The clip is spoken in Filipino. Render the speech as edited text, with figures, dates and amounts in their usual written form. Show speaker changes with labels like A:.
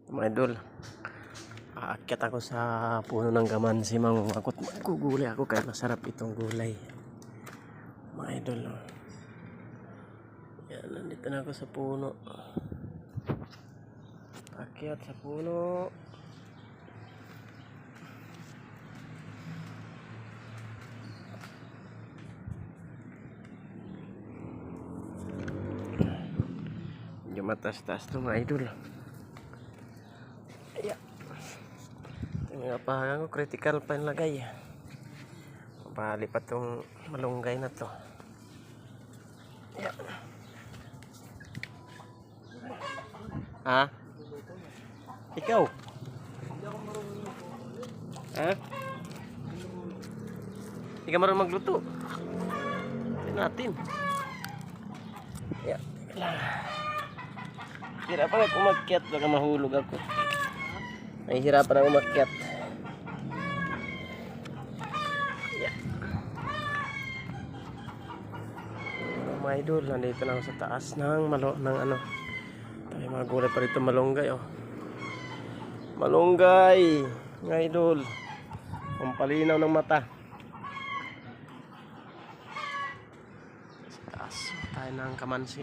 A: Mga idol, aakyat ako sa puno ng gamansi. Magugulay ako kaya masarap itong gulay. Mga idol, oh. Yan, nandito na ako sa puno. Akyat sa puno. Medyo matas-tas ito mga idol. Ayan. Tingnan pa ako, critical pa yung lagay. Mapalipat tong malunggay na to. Ayan. Ha? Ikaw? Ha? Hindi ka marunong magluto. Tingnan natin. Ayan. Hirapan ako umakyat, baka mahulog ako. May hirapan ako umakyat. Yeah. Mga idol, nandito na ako sa taas ng tayo mga gulay pa rito, malunggay, oh. Malunggay, mga idol. Pampalinaw ng mata. Sa taas tayo ng kamansi.